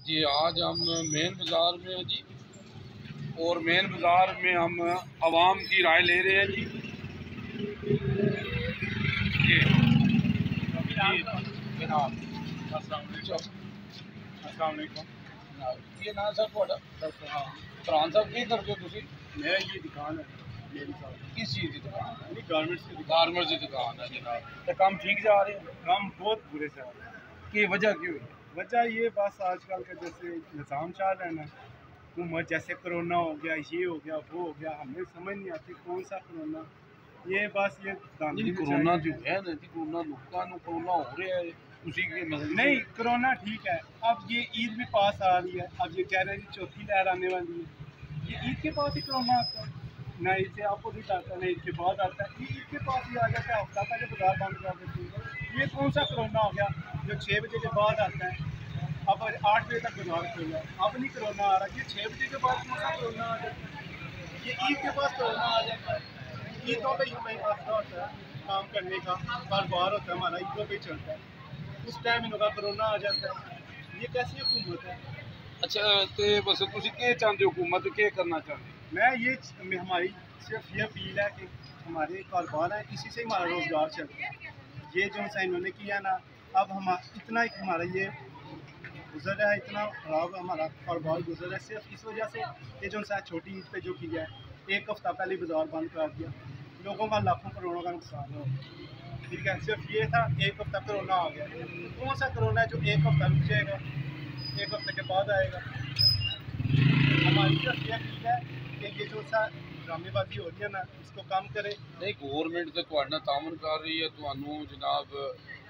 جی آج ہم مین بازار میں ہیں جی، اور مین بازار میں ہم عوام کی رائے لے رہے ہیں جی۔ جناب السلام علیکم۔ یہ نا سر فرحان صاحب کی کرتے ہو تسی؟ میرا یہ دکان ہے میری صاحب، کس چیز کی دکان ہے؟ گارمنٹس کی گارمنٹس کی دکان ہے جناب۔ تو کام ٹھیک جا رہے ہیں؟ کام بہت برے سے آ رہا ہے۔ کی وجہ کیوں ہے؟ وجہ یہ بس آج کل کا جیسے نظام چل رہا ہے نا، حکومت جیسے کرونا ہو گیا، یہ ہو گیا، وہ ہو گیا، ہمیں سمجھ نہیں آتی کون سا کرونا، یہ بس یہ کرونا جو ہے نا جی، کرونا لوگوں کو کرونا ہو رہا ہے اسی کے نہیں، کرونا ٹھیک ہے، اب یہ عید بھی پاس آ رہی ہے، اب یہ کہہ رہے ہیں کہ چوتھی لہر آنے والی ہے، یہ عید کے پاس ہی کرونا آتا ہے، نہ عید سے اپوزٹ آتا ہے، نہ عید کے بعد آتا ہے، یہ عید کے پاس ہی آ جاتا ہے، ہفتہ پہلے بازار بند کر دیتے ہیں۔ یہ کون سا کرونا ہو گیا جو 6 بجے کے بعد آتا ہے، اب 8 بجے تک بازار کھولا ہے، اب نہیں کرونا آ رہا، یہ 6 بجے کے بعد کون سا کرونا آ جاتا ہے، یہ عید کے پاس کرونا آ جاتا ہے۔ عیدوں پہ ہی ہمیں فاصلہ ہوتا ہے کام کرنے کا، کاروبار ہوتا ہے ہمارا عیدوں پہ ہی چلتا ہے، اس ٹائم ان کا کرونا آ جاتا ہے، یہ کیسی حکومت ہے؟ اچھا تو بس تسی کیا چاہتے ہو، حکومت کیا کرنا چاہتے ہیں؟ میں یہ ہماری صرف یہ اپیل ہے کہ ہمارے کاروبار ہیں اسی سے ہمارا روزگار چلتا ہے، یہ جو سا انہوں نے کیا نا، اب ہم اتنا ہمارا یہ گزر رہا ہے، اتنا خراب ہمارا کاروبار گزر رہا ہے صرف اس وجہ سے یہ جو سا چھوٹی عید پہ جو کیا ہے، 1 ہفتہ پہلے بازار بند کر دیا، لوگوں کا لاکھوں کروڑوں کا نقصان ہو، ٹھیک ہے، صرف یہ تھا 1 ہفتہ کرونا آ گیا، کون سا کرونا ہے جو 1 ہفتہ رک جائے گا، 1 ہفتے کے بعد آئے گا؟ ہماری صرف یہ اپیل ہے کہ یہ جو سا ڈرامے بازی ہو رہی ہے نا، اس کو کم کرے۔ نہیں، گورنمنٹ تو تہاڈے نال تعاون کر رہی ہے، تانوں جناب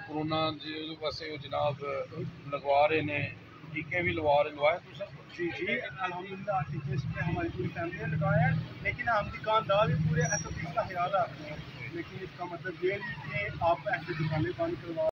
کرونا دے پاسے جناب لگوا رہے نے، ٹیکے بھی لوائے تساں؟ جی الحمدللہ ٹیچرس نے ہماری پوری فیملی نے لگایا ہے، لیکن ہم دکاندار بھی پورے SOPs کا خیال رکھتے ہیں، لیکن اس کا مطلب یہ نہیں کہ آپ ایسی دکانیں بند کروا